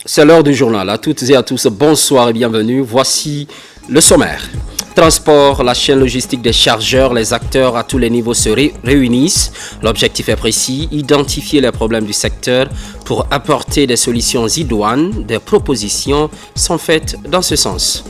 C'est l'heure du journal. À toutes et à tous, bonsoir et bienvenue. Voici le sommaire. Transport, la chaîne logistique des chargeurs, les acteurs à tous les niveaux se réunissent. L'objectif est précis, identifier les problèmes du secteur pour apporter des solutions idoines. Des propositions sont faites dans ce sens.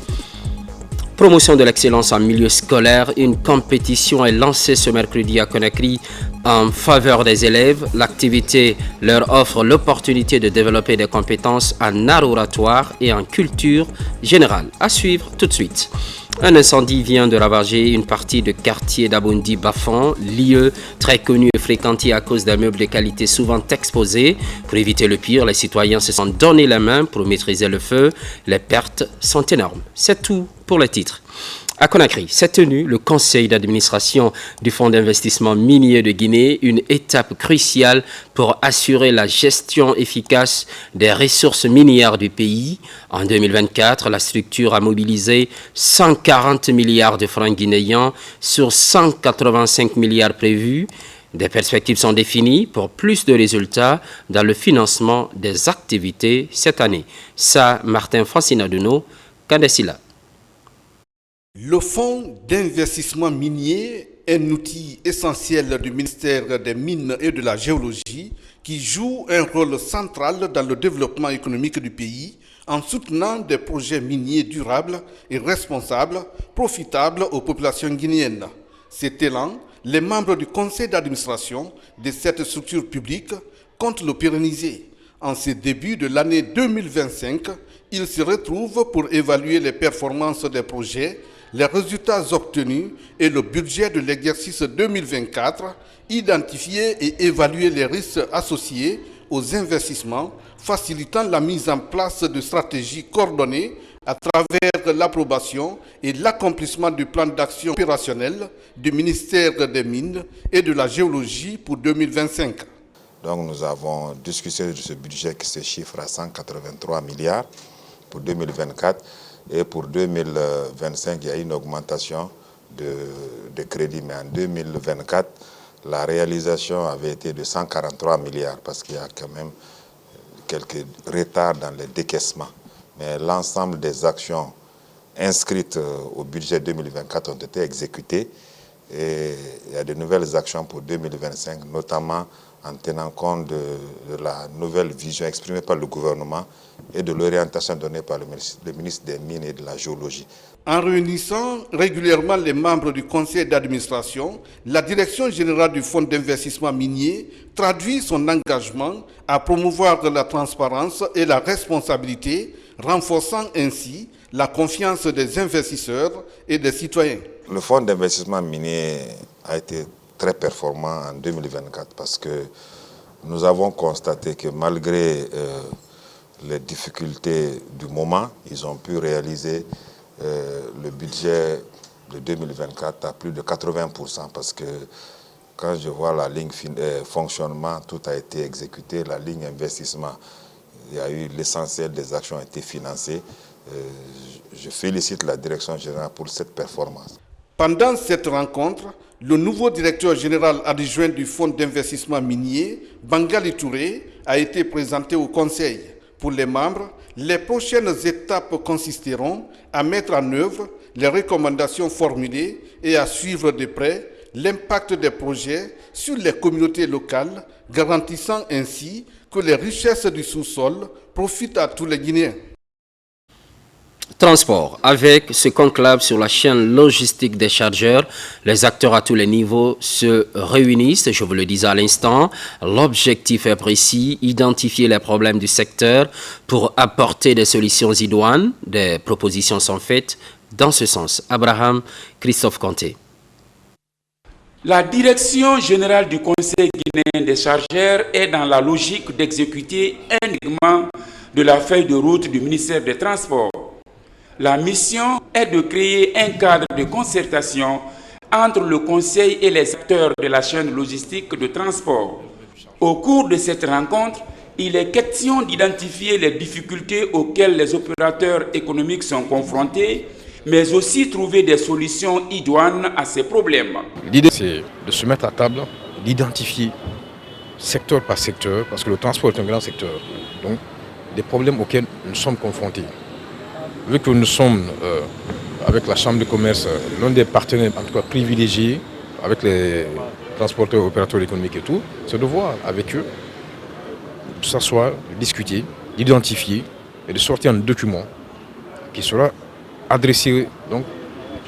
Promotion de l'excellence en milieu scolaire, une compétition est lancée ce mercredi à Conakry en faveur des élèves. L'activité leur offre l'opportunité de développer des compétences en art oratoire et en culture générale. À suivre tout de suite. Un incendie vient de ravager une partie de quartier d'Aboundi-Bafon, lieu très connu et fréquenté à cause d'un meuble de qualité souvent exposé. Pour éviter le pire, les citoyens se sont donné la main pour maîtriser le feu. Les pertes sont énormes. C'est tout pour le titre. À Conakry, s'est tenu le conseil d'administration du Fonds d'investissement minier de Guinée, une étape cruciale pour assurer la gestion efficace des ressources minières du pays. En 2024, la structure a mobilisé 140 milliards de francs guinéens sur 185 milliards prévus. Des perspectives sont définies pour plus de résultats dans le financement des activités cette année. Ça, Martin Francinaduno, Kandesila. Le Fonds d'investissement minier est un outil essentiel du ministère des Mines et de la Géologie qui joue un rôle central dans le développement économique du pays en soutenant des projets miniers durables et responsables, profitables aux populations guinéennes. Cet élan, les membres du conseil d'administration de cette structure publique comptent le pérenniser. En ce début de l'année 2025, ils se retrouvent pour évaluer les performances des projets, les résultats obtenus et le budget de l'exercice 2024, identifier et évaluer les risques associés aux investissements, facilitant la mise en place de stratégies coordonnées à travers l'approbation et l'accomplissement du plan d'action opérationnel du ministère des Mines et de la Géologie pour 2025. Donc nous avons discuté de ce budget qui se chiffre à 183 milliards pour 2024. Et pour 2025, il y a une augmentation de crédit. Mais en 2024, la réalisation avait été de 143 milliards parce qu'il y a quand même quelques retards dans les décaissements. Mais l'ensemble des actions inscrites au budget 2024 ont été exécutées. Et il y a de nouvelles actions pour 2025, notamment en tenant compte de la nouvelle vision exprimée par le gouvernement et de l'orientation donnée par le ministre des Mines et de la Géologie. En réunissant régulièrement les membres du conseil d'administration, la direction générale du Fonds d'investissement minier traduit son engagement à promouvoir la transparence et la responsabilité, renforçant ainsi la confiance des investisseurs et des citoyens. Le Fonds d'investissement minier a été très performant en 2024 parce que nous avons constaté que malgré les difficultés du moment, ils ont pu réaliser le budget de 2024 à plus de 80% parce que quand je vois la ligne fonctionnement, tout a été exécuté, la ligne investissement, il y a eu l'essentiel des actions ont été financées. Je félicite la direction générale pour cette performance. Pendant cette rencontre, le nouveau directeur général adjoint du Fonds d'investissement minier, Bangali Touré, a été présenté au Conseil. Pour les membres, les prochaines étapes consisteront à mettre en œuvre les recommandations formulées et à suivre de près l'impact des projets sur les communautés locales, garantissant ainsi que les richesses du sous-sol profitent à tous les Guinéens. Transport. Avec ce conclave sur la chaîne logistique des chargeurs, les acteurs à tous les niveaux se réunissent, je vous le disais à l'instant. L'objectif est précis, identifier les problèmes du secteur pour apporter des solutions idoines. Des propositions sont faites dans ce sens. Abraham Christophe Conté. La direction générale du Conseil guinéen des chargeurs est dans la logique d'exécuter uniquement de la feuille de route du ministère des Transports. La mission est de créer un cadre de concertation entre le Conseil et les acteurs de la chaîne logistique de transport. Au cours de cette rencontre, il est question d'identifier les difficultés auxquelles les opérateurs économiques sont confrontés, mais aussi trouver des solutions idoines à ces problèmes. L'idée, c'est de se mettre à table, d'identifier secteur par secteur, parce que le transport est un grand secteur. Donc, des problèmes auxquels nous sommes confrontés. Vu que nous sommes, avec la Chambre de commerce, l'un des partenaires en tout cas privilégiés avec les transporteurs, opérateurs économiques et tout, c'est de voir avec eux, de s'asseoir, de discuter, d'identifier et de sortir un document qui sera adressé donc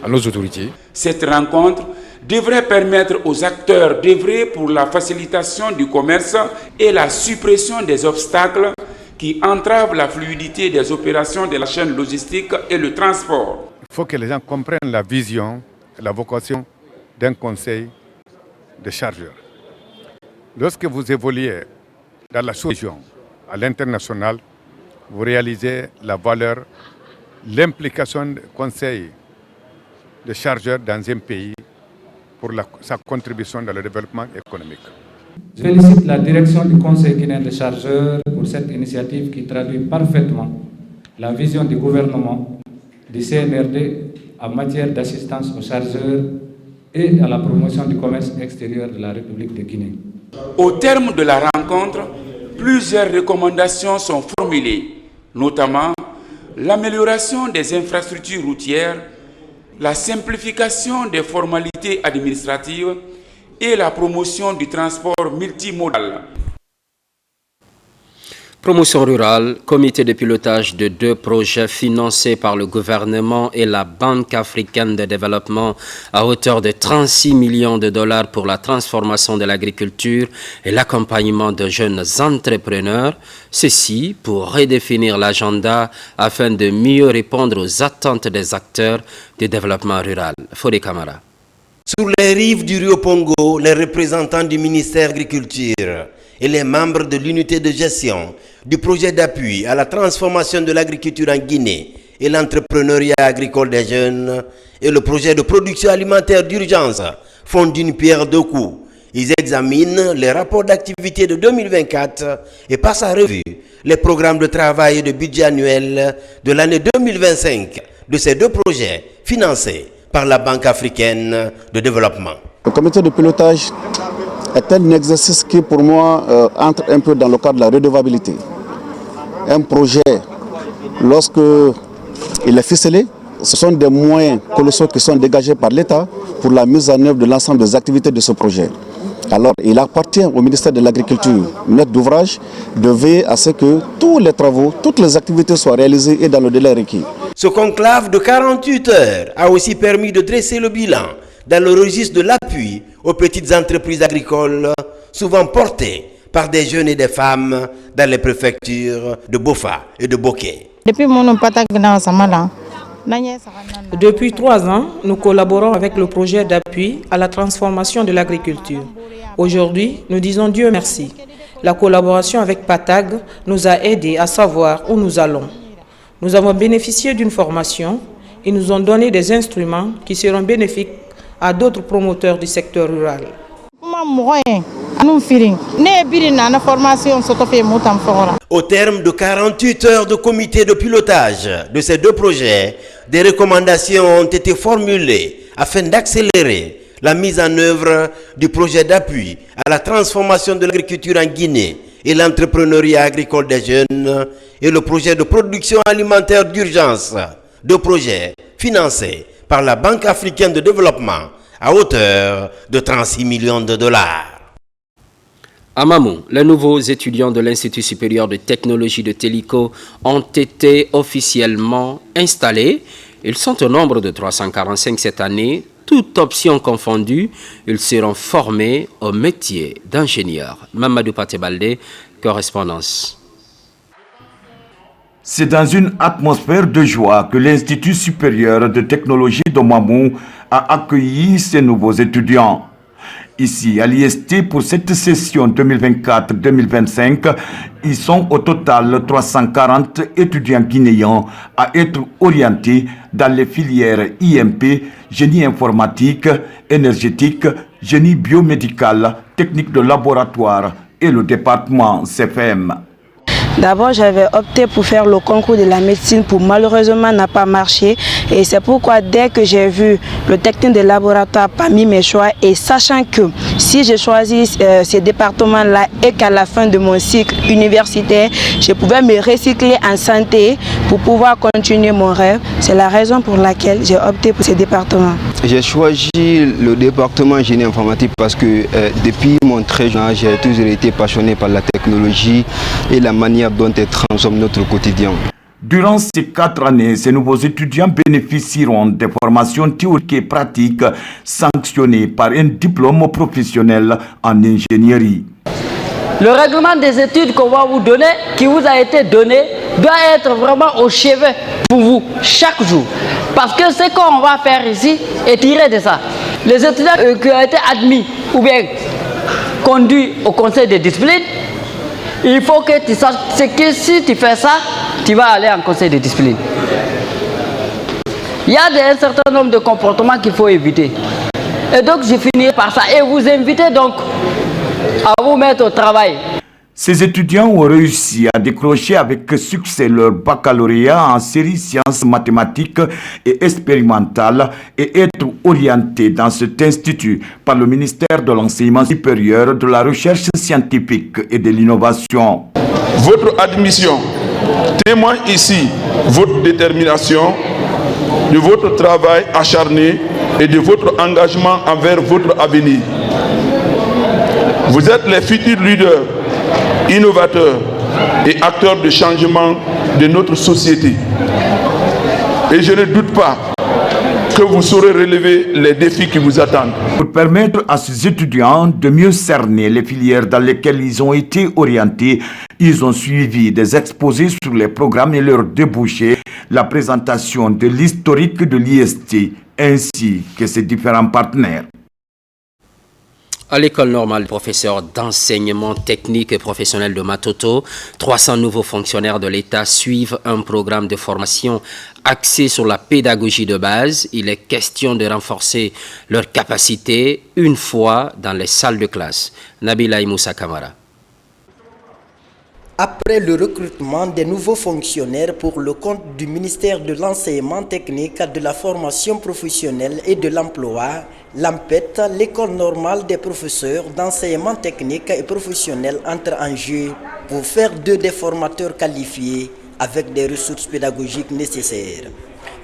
à nos autorités. Cette rencontre devrait permettre aux acteurs d'œuvrer pour la facilitation du commerce et la suppression des obstacles qui entravent la fluidité des opérations de la chaîne logistique et le transport. Il faut que les gens comprennent la vision et la vocation d'un conseil de chargeurs. Lorsque vous évoluez dans la sous-région, à l'international, vous réalisez la valeur, l'implication du conseil de chargeurs dans un pays pour sa contribution dans le développement économique. Je félicite la direction du Conseil guinéen des chargeurs pour cette initiative qui traduit parfaitement la vision du gouvernement du CNRD en matière d'assistance aux chargeurs et à la promotion du commerce extérieur de la République de Guinée. Au terme de la rencontre, plusieurs recommandations sont formulées, notamment l'amélioration des infrastructures routières, la simplification des formalités administratives et la promotion du transport multimodal. Promotion rurale, comité de pilotage de 2 projets financés par le gouvernement et la Banque africaine de développement à hauteur de 36 millions de dollars pour la transformation de l'agriculture et l'accompagnement de jeunes entrepreneurs. Ceci pour redéfinir l'agenda afin de mieux répondre aux attentes des acteurs du développement rural. Fodé Camara. Sur les rives du Rio Pongo, les représentants du ministère de l'Agriculture et les membres de l'unité de gestion du projet d'appui à la transformation de l'agriculture en Guinée et l'entrepreneuriat agricole des jeunes et le projet de production alimentaire d'urgence font d'une pierre deux coups. Ils examinent les rapports d'activité de 2024 et passent à revue les programmes de travail et de budget annuel de l'année 2025 de ces 2 projets financés par la Banque africaine de développement. Le comité de pilotage est un exercice qui pour moi entre un peu dans le cadre de la redevabilité. Un projet, lorsque il est ficelé, ce sont des moyens colossaux qui sont dégagés par l'État pour la mise en œuvre de l'ensemble des activités de ce projet. Alors il appartient au ministère de l'Agriculture, maître d'ouvrage, de veiller à ce que tous les travaux, toutes les activités soient réalisées et dans le délai requis. Ce conclave de 48 heures a aussi permis de dresser le bilan dans le registre de l'appui aux petites entreprises agricoles, souvent portées par des jeunes et des femmes dans les préfectures de Bofa et de Boké. Depuis 3 ans, nous collaborons avec le projet d'appui à la transformation de l'agriculture. Aujourd'hui, nous disons Dieu merci. La collaboration avec PATAG nous a aidés à savoir où nous allons. Nous avons bénéficié d'une formation et nous ont donné des instruments qui seront bénéfiques à d'autres promoteurs du secteur rural. Au terme de 48 heures de comité de pilotage de ces 2 projets, des recommandations ont été formulées afin d'accélérer la mise en œuvre du projet d'appui à la transformation de l'agriculture en Guinée et l'entrepreneuriat agricole des jeunes et le projet de production alimentaire d'urgence, 2 projets financés par la Banque africaine de développement à hauteur de 36 millions de dollars. À Mamou, les nouveaux étudiants de l'Institut supérieur de technologie de Télico ont été officiellement installés. Ils sont au nombre de 345 cette année. Toutes options confondues, ils seront formés au métier d'ingénieur. Mamadou Patebalde, correspondance. C'est dans une atmosphère de joie que l'Institut supérieur de technologie de Mamou a accueilli ces nouveaux étudiants. Ici, à l'IST, pour cette session 2024-2025, ils sont au total 340 étudiants guinéens à être orientés dans les filières IMP, génie informatique, énergétique, génie biomédical, technique de laboratoire et le département CFM. D'abord, j'avais opté pour faire le concours de la médecine pour malheureusement n'a pas marché. Et c'est pourquoi dès que j'ai vu le technique de laboratoire parmi mes choix et sachant que si je choisis ces départements-là et qu'à la fin de mon cycle universitaire, je pouvais me recycler en santé pour pouvoir continuer mon rêve, c'est la raison pour laquelle j'ai opté pour ces départements. J'ai choisi le département génie informatique parce que depuis mon très jeune âge, j'ai toujours été passionné par la technologie et la manière dont elle transforme notre quotidien. Durant ces 4 années, ces nouveaux étudiants bénéficieront des formations théoriques et pratiques sanctionnées par un diplôme professionnel en ingénierie. Le règlement des études qu'on va vous donner, qui vous a été donné, doit être vraiment au chevet pour vous, chaque jour. Parce que ce qu'on va faire ici est tiré de ça. Les étudiants qui ont été admis ou bien conduits au conseil de discipline, il faut que tu saches que si tu fais ça, tu vas aller en conseil de discipline. Il y a un certain nombre de comportements qu'il faut éviter. Et donc je finirai par ça et vous invitez donc à vous mettre au travail. Ces étudiants ont réussi à décrocher avec succès leur baccalauréat en série sciences mathématiques et expérimentales et être orientés dans cet institut par le ministère de l'Enseignement supérieur, de la Recherche scientifique et de l'Innovation. Votre admission témoigne ici votre détermination, de votre travail acharné et de votre engagement envers votre avenir. Vous êtes les futurs leaders, innovateurs et acteurs de changement de notre société. Et je ne doute pas que vous saurez relever les défis qui vous attendent. Pour permettre à ces étudiants de mieux cerner les filières dans lesquelles ils ont été orientés, ils ont suivi des exposés sur les programmes et leurs débouchés, la présentation de l'historique de l'IST ainsi que ses différents partenaires. À l'école normale, professeur d'enseignement technique et professionnel de Matoto, 300 nouveaux fonctionnaires de l'État suivent un programme de formation axé sur la pédagogie de base. Il est question de renforcer leurs capacités une fois dans les salles de classe. Nabila Moussa Kamara. Après le recrutement des nouveaux fonctionnaires pour le compte du ministère de l'Enseignement technique, de la formation professionnelle et de l'emploi, l'AMPET, l'école normale des professeurs d'enseignement technique et professionnel, entre en jeu pour faire d'eux des formateurs qualifiés avec des ressources pédagogiques nécessaires.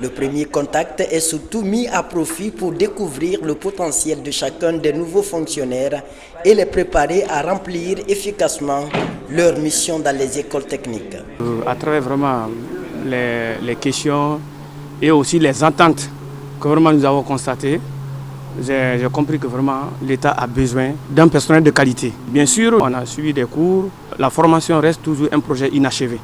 Le premier contact est surtout mis à profit pour découvrir le potentiel de chacun des nouveaux fonctionnaires et les préparer à remplir efficacement leur mission dans les écoles techniques. À travers vraiment les questions et aussi les ententes que vraiment nous avons constatées, j'ai compris que vraiment l'État a besoin d'un personnel de qualité. Bien sûr, on a suivi des cours, la formation reste toujours un projet inachevé.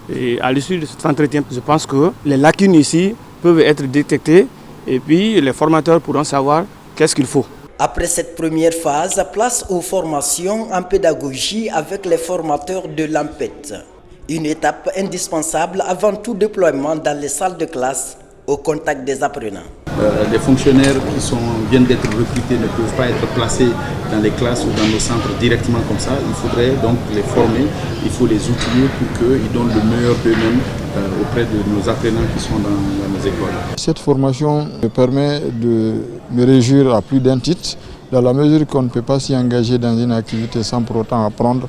Et à l'issue de cet entretien, je pense que les lacunes ici peuvent être détectées et puis les formateurs pourront savoir qu'est-ce qu'il faut. Après cette première phase, place aux formations en pédagogie avec les formateurs de l'AMPET. Une étape indispensable avant tout déploiement dans les salles de classe au contact des apprenants. Les fonctionnaires qui viennent d'être recrutés ne peuvent pas être placés dans les classes ou dans nos centres directement comme ça. Il faudrait donc les former, il faut les outiller pour qu'ils donnent le meilleur d'eux-mêmes auprès de nos apprenants qui sont dans nos écoles. Cette formation me permet de me réjouir à plus d'un titre, dans la mesure qu'on ne peut pas s'y engager dans une activité sans pour autant apprendre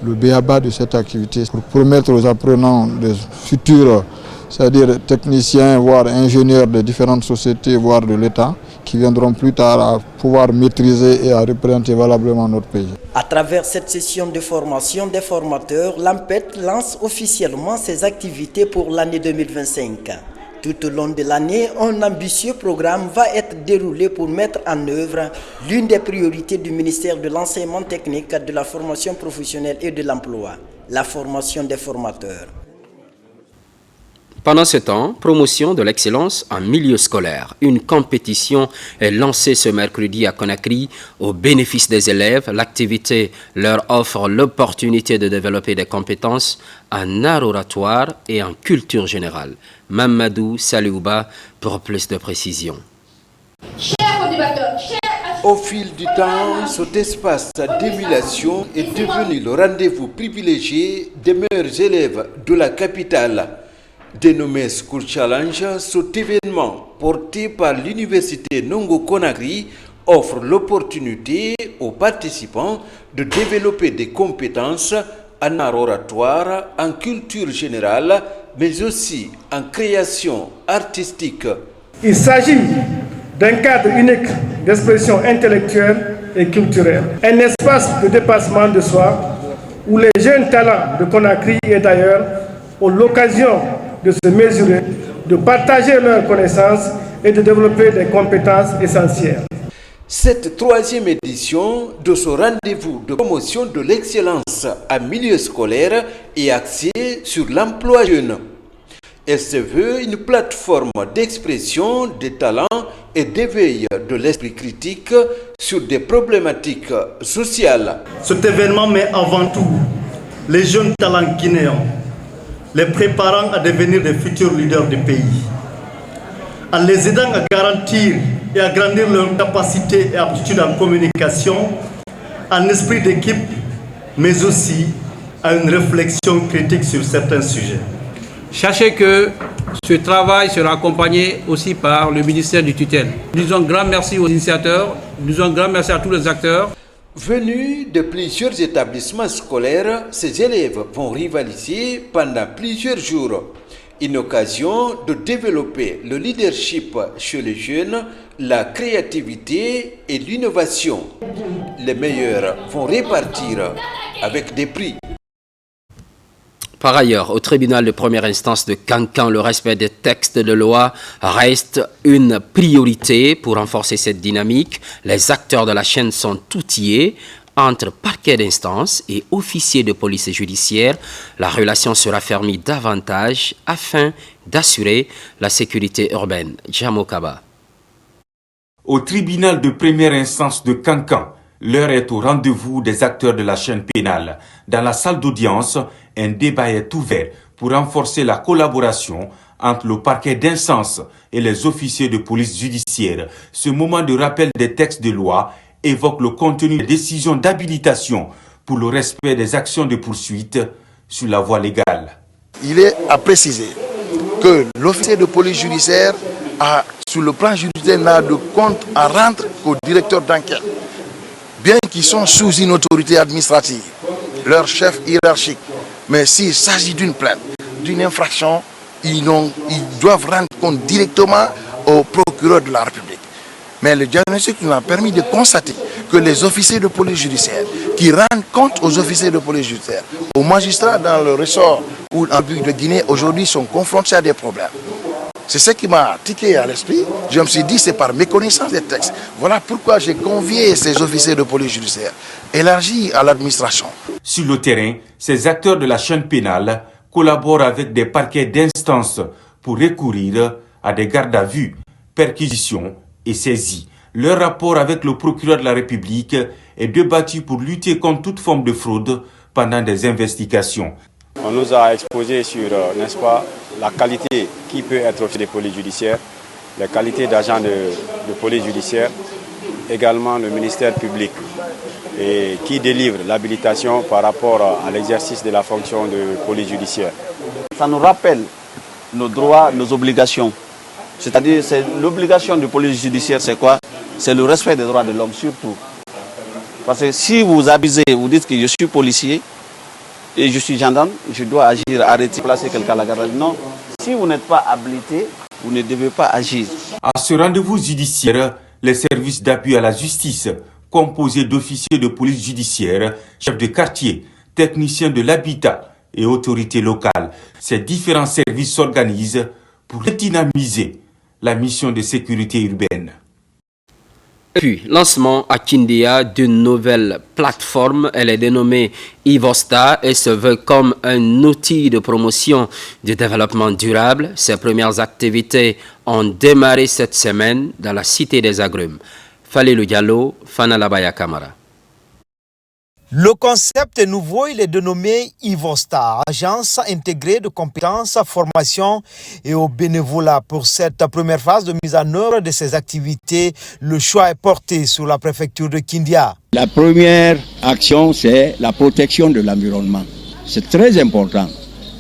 le b.a.-ba de cette activité pour permettre aux apprenants de futurs, c'est-à-dire techniciens, voire ingénieurs de différentes sociétés, voire de l'État, qui viendront plus tard à pouvoir maîtriser et à représenter valablement notre pays. À travers cette session de formation des formateurs, l'AMPET lance officiellement ses activités pour l'année 2025. Tout au long de l'année, un ambitieux programme va être déroulé pour mettre en œuvre l'une des priorités du ministère de l'Enseignement technique, de la formation professionnelle et de l'emploi, la formation des formateurs. Pendant ce temps, promotion de l'excellence en milieu scolaire. Une compétition est lancée ce mercredi à Conakry au bénéfice des élèves. L'activité leur offre l'opportunité de développer des compétences en art oratoire et en culture générale. Mamadou Saliouba pour plus de précision. Au fil du temps, cet espace d'émulation est devenu le rendez-vous privilégié des meilleurs élèves de la capitale. Dénommé School Challenge, cet événement porté par l'université Nongo Conakry offre l'opportunité aux participants de développer des compétences en art oratoire, en culture générale, mais aussi en création artistique. Il s'agit d'un cadre unique d'expression intellectuelle et culturelle, un espace de dépassement de soi où les jeunes talents de Conakry et d'ailleurs ont l'occasion de se mesurer, de partager leurs connaissances et de développer des compétences essentielles. Cette troisième édition de ce rendez-vous de promotion de l'excellence en milieu scolaire est axée sur l'emploi jeune. Elle se veut une plateforme d'expression des talents et d'éveil de l'esprit critique sur des problématiques sociales. Cet événement met avant tout les jeunes talents guinéens, les préparant à devenir des futurs leaders du pays, en les aidant à garantir et à grandir leurs capacités et aptitudes en communication, en esprit d'équipe, mais aussi à une réflexion critique sur certains sujets. Sachez que ce travail sera accompagné aussi par le ministère du tutelle. Nous disons grand merci aux initiateurs, nous disons grand merci à tous les acteurs. Venus de plusieurs établissements scolaires, ces élèves vont rivaliser pendant plusieurs jours. Une occasion de développer le leadership chez les jeunes, la créativité et l'innovation. Les meilleurs vont répartir avec des prix. Par ailleurs, au tribunal de première instance de Kankan, le respect des textes de loi reste une priorité. Pour renforcer cette dynamique, les acteurs de la chaîne sont outillés. Entre parquet d'instance et officier de police judiciaire, la relation sera fermée davantage afin d'assurer la sécurité urbaine. Jamokaba. Au tribunal de première instance de Kankan, l'heure est au rendez-vous des acteurs de la chaîne pénale. Dans la salle d'audience, un débat est ouvert pour renforcer la collaboration entre le parquet d'instance et les officiers de police judiciaire. Ce moment de rappel des textes de loi évoque le contenu des décisions d'habilitation pour le respect des actions de poursuite sur la voie légale. Il est à préciser que l'officier de police judiciaire sur le plan judiciaire, n'a de compte à rendre qu'au directeur d'enquête. Bien qu'ils sont sous une autorité administrative, leur chef hiérarchique, mais s'il s'agit d'une plainte, d'une infraction, ils doivent rendre compte directement au procureur de la République. Mais le diagnostic nous a permis de constater que les officiers de police judiciaire qui rendent compte aux officiers de police judiciaire, aux magistrats dans le ressort ou en République de Guinée, aujourd'hui sont confrontés à des problèmes. C'est ce qui m'a tiqué à l'esprit. Je me suis dit, c'est par méconnaissance des textes. Voilà pourquoi j'ai convié ces officiers de police judiciaire, élargis à l'administration. Sur le terrain, ces acteurs de la chaîne pénale collaborent avec des parquets d'instance pour recourir à des gardes à vue, perquisitions et saisies. Leur rapport avec le procureur de la République est débattu pour lutter contre toute forme de fraude pendant des investigations. On nous a exposé sur, n'est-ce pas, la qualité qui peut être officier de police judiciaire, les qualités d'agents de police judiciaire, également le ministère public et qui délivre l'habilitation par rapport à l'exercice de la fonction de police judiciaire. Ça nous rappelle nos droits, nos obligations. C'est-à-dire, l'obligation de police judiciaire, c'est quoi? C'est le respect des droits de l'homme surtout. Parce que si vous abusez, vous dites que je suis policier et je suis gendarme, je dois agir, arrêter, placer quelqu'un à la garde. Non, si vous n'êtes pas habilité, vous ne devez pas agir. À ce rendez-vous judiciaire, les services d'appui à la justice, composés d'officiers de police judiciaire, chefs de quartier, techniciens de l'habitat et autorités locales, ces différents services s'organisent pour dynamiser la mission de sécurité urbaine. Puis, lancement à Kindia d'une nouvelle plateforme. Elle est dénommée Ivosta et se veut comme un outil de promotion du développement durable. Ses premières activités ont démarré cette semaine dans la Cité des Agrumes. Falelu Diallo, Fana Labaya Kamara. Le concept est nouveau, il est dénommé Ivosta, agence intégrée de compétences, formation et au bénévolat. Pour cette première phase de mise en œuvre de ces activités, le choix est porté sur la préfecture de Kindia. La première action, c'est la protection de l'environnement. C'est très important.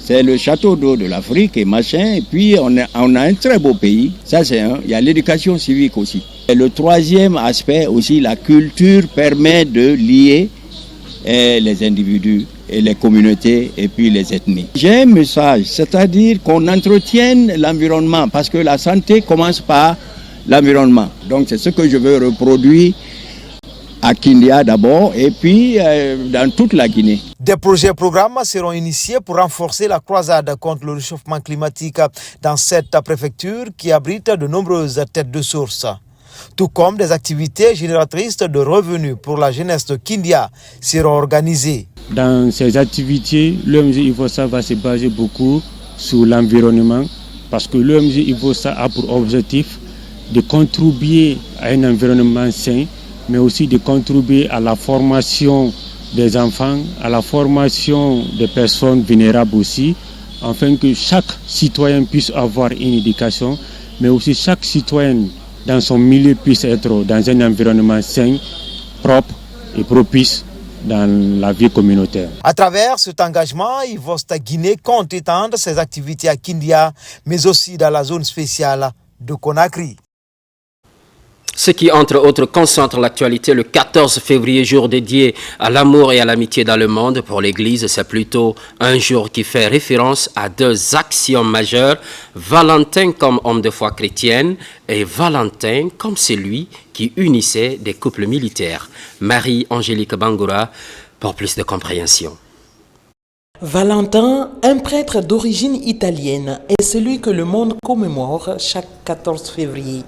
C'est le château d'eau de l'Afrique et machin. Et puis, on a un très beau pays. Ça, c'est un. Il y a l'éducation civique aussi. Et le troisième aspect aussi, la culture permet de lier les individus et les communautés et puis les ethnies. J'ai un message, c'est-à-dire qu'on entretienne l'environnement parce que la santé commence par l'environnement. Donc c'est ce que je veux reproduire à Kindia d'abord et puis dans toute la Guinée. Des projets et programmes seront initiés pour renforcer la croisade contre le réchauffement climatique dans cette préfecture qui abrite de nombreuses têtes de source. Tout comme des activités génératrices de revenus pour la jeunesse de Kindia seront organisées. Dans ces activités, l'ONG Ivosta va se baser beaucoup sur l'environnement parce que l'ONG Ivosta a pour objectif de contribuer à un environnement sain, mais aussi de contribuer à la formation des enfants, à la formation des personnes vulnérables aussi, afin que chaque citoyen puisse avoir une éducation, mais aussi chaque citoyen dans son milieu puisse être dans un environnement sain, propre et propice dans la vie communautaire. À travers cet engagement, Ivosta Guinée compte étendre ses activités à Kindia, mais aussi dans la zone spéciale de Conakry. Ce qui, entre autres, concentre l'actualité le 14 février, jour dédié à l'amour et à l'amitié dans le monde. Pour l'Église, c'est plutôt un jour qui fait référence à deux axiomes majeurs, Valentin comme homme de foi chrétienne et Valentin comme celui qui unissait des couples militaires. Marie-Angélique Bangoura, pour plus de compréhension. Valentin, un prêtre d'origine italienne, est celui que le monde commémore chaque 14 février.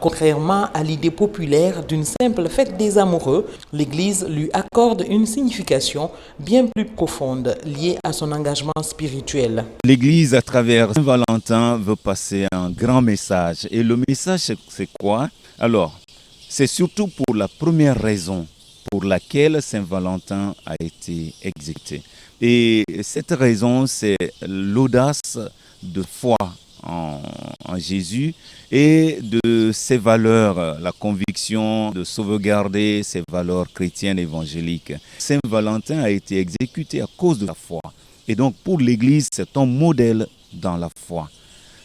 Contrairement à l'idée populaire d'une simple fête des amoureux, l'Église lui accorde une signification bien plus profonde liée à son engagement spirituel. L'Église, à travers Saint-Valentin, veut passer un grand message. Et le message, c'est quoi? Alors, c'est surtout pour la première raison pour laquelle Saint-Valentin a été exécuté. Et cette raison, c'est l'audace de foi en Jésus et de ses valeurs, la conviction de sauvegarder ses valeurs chrétiennes évangéliques. Saint Valentin a été exécuté à cause de la foi. Et donc pour l'Église, c'est un modèle dans la foi.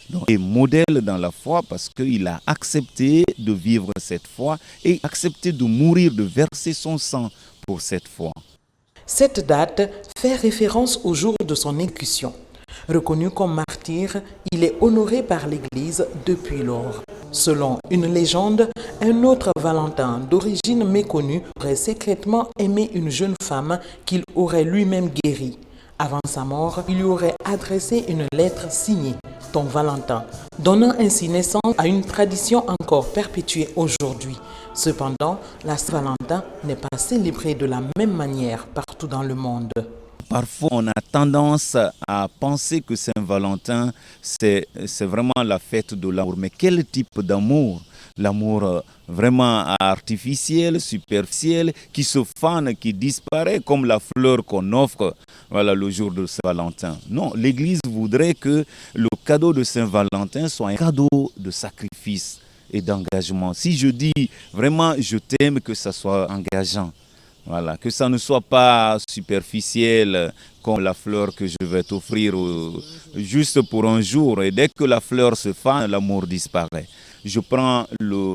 Donc, et modèle dans la foi parce qu'il a accepté de vivre cette foi et accepté de mourir, de verser son sang pour cette foi. Cette date fait référence au jour de son exécution. Reconnu comme martyr, il est honoré par l'Église depuis lors. Selon une légende, un autre Valentin d'origine méconnue aurait secrètement aimé une jeune femme qu'il aurait lui-même guérie. Avant sa mort, il lui aurait adressé une lettre signée « Ton Valentin », donnant ainsi naissance à une tradition encore perpétuée aujourd'hui. Cependant, la Saint-Valentin n'est pas célébrée de la même manière partout dans le monde. Parfois, on a tendance à penser que Saint-Valentin, c'est vraiment la fête de l'amour. Mais quel type d'amour? L'amour vraiment artificiel, superficiel, qui se fane, qui disparaît comme la fleur qu'on offre le jour de Saint-Valentin. Non, l'Église voudrait que le cadeau de Saint-Valentin soit un cadeau de sacrifice et d'engagement. Si je dis vraiment je t'aime, que ça soit engageant. Voilà, que ça ne soit pas superficiel comme la fleur que je vais t'offrir juste pour un jour. Et dès que la fleur se fane, l'amour disparaît. Je prends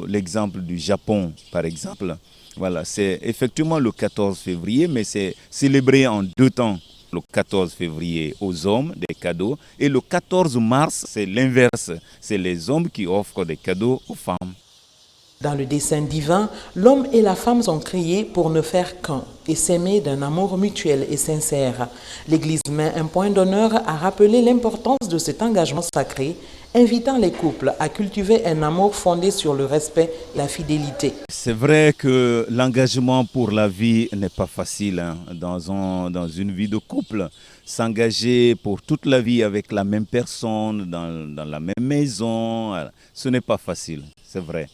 l'exemple du Japon, par exemple. Voilà, c'est effectivement le 14 février, mais c'est célébré en deux temps. Le 14 février aux hommes des cadeaux et le 14 mars, c'est l'inverse. C'est les hommes qui offrent des cadeaux aux femmes. Dans le dessein divin, l'homme et la femme sont créés pour ne faire qu'un et s'aimer d'un amour mutuel et sincère. L'Église met un point d'honneur à rappeler l'importance de cet engagement sacré, invitant les couples à cultiver un amour fondé sur le respect et la fidélité. C'est vrai que l'engagement pour la vie n'est pas facile dans une vie de couple. S'engager pour toute la vie avec la même personne, dans la même maison, ce n'est pas facile, c'est vrai.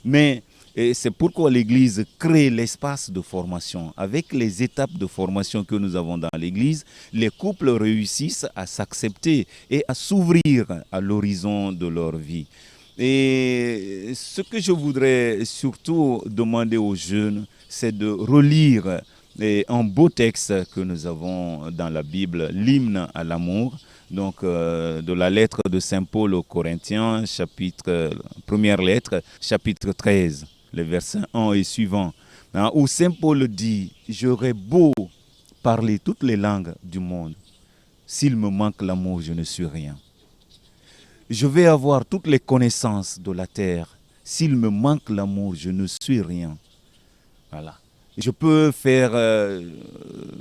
Mais Et c'est pourquoi l'Église crée l'espace de formation. Avec les étapes de formation que nous avons dans l'Église, les couples réussissent à s'accepter et à s'ouvrir à l'horizon de leur vie. Et ce que je voudrais surtout demander aux jeunes, c'est de relire un beau texte que nous avons dans la Bible, l'hymne à l'amour, donc de la lettre de Saint Paul aux Corinthiens, première lettre, chapitre 13. Le verset 1 et suivant, où Saint Paul dit « J'aurais beau parler toutes les langues du monde, s'il me manque l'amour, je ne suis rien. Je vais avoir toutes les connaissances de la terre, s'il me manque l'amour, je ne suis rien. » Voilà. Je peux faire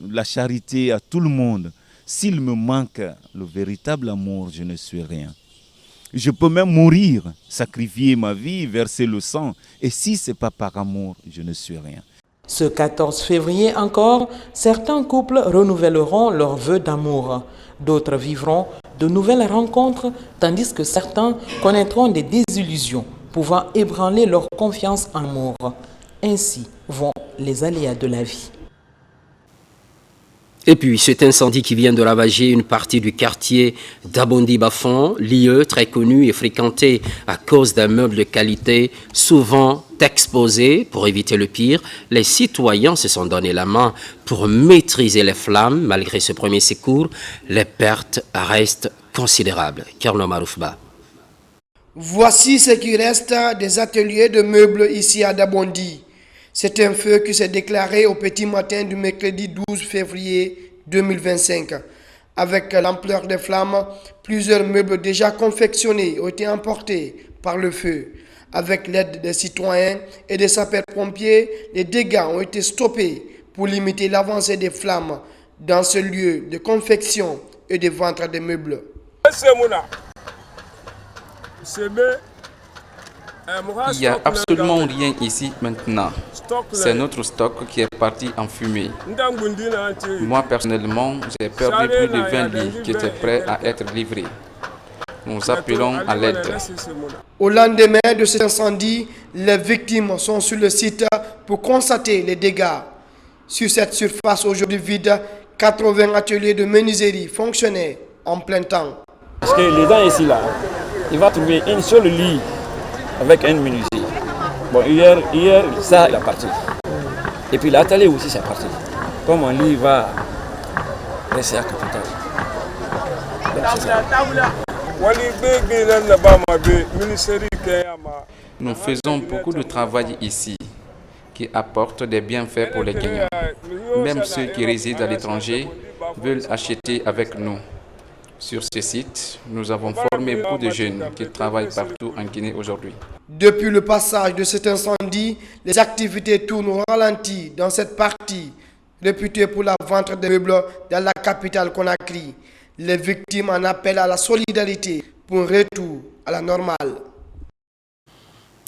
la charité à tout le monde, s'il me manque le véritable amour, je ne suis rien. Je peux même mourir, sacrifier ma vie, verser le sang. Et si ce n'est pas par amour, je ne suis rien. Ce 14 février encore, certains couples renouvelleront leurs vœux d'amour. D'autres vivront de nouvelles rencontres, tandis que certains connaîtront des désillusions, pouvant ébranler leur confiance en l'amour. Ainsi vont les aléas de la vie. Et puis, cet incendie qui vient de ravager une partie du quartier d'Abondi-Bafon, lieu très connu et fréquenté à cause d'un meuble de qualité souvent exposé. Pour éviter le pire, les citoyens se sont donné la main pour maîtriser les flammes. Malgré ce premier secours, les pertes restent considérables. Carlo Maroufba. Voici ce qui reste des ateliers de meubles ici à Dabondi. C'est un feu qui s'est déclaré au petit matin du mercredi 12 février 2025. Avec l'ampleur des flammes, plusieurs meubles déjà confectionnés ont été emportés par le feu. Avec l'aide des citoyens et des sapeurs-pompiers, les dégâts ont été stoppés pour limiter l'avancée des flammes dans ce lieu de confection et de vente des meubles. Il n'y a absolument rien ici maintenant. C'est notre stock qui est parti en fumée. Moi, personnellement, j'ai perdu plus de 20 lits qui étaient prêts à être livrés. Nous appelons à l'aide. Au lendemain de cet incendie, les victimes sont sur le site pour constater les dégâts. Sur cette surface aujourd'hui vide, 80 ateliers de menuiserie fonctionnaient en plein temps. Parce que les gens ici, là, il va trouver une seule lit avec un menuisier. Bon, hier, ça, il est parti. Et puis l'atelier aussi, c'est parti. Comme un lit va rester à Capital. Nous faisons beaucoup de travail ici qui apporte des bienfaits pour les Guinéens. Même ceux qui résident à l'étranger veulent acheter avec nous. Sur ce site, nous avons formé beaucoup de jeunes qui travaillent partout en Guinée aujourd'hui. Depuis le passage de cet incendie, les activités tournent au ralenti dans cette partie réputée pour la vente de meubles dans la capitale Conakry. Les victimes en appellent à la solidarité pour un retour à la normale.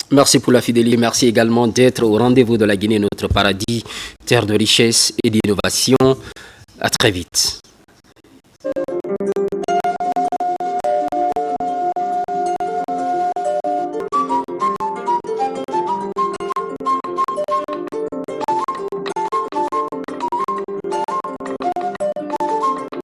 Merci pour la fidélité. Merci également d'être au rendez-vous de la Guinée, notre paradis, terre de richesse et d'innovation. À très vite.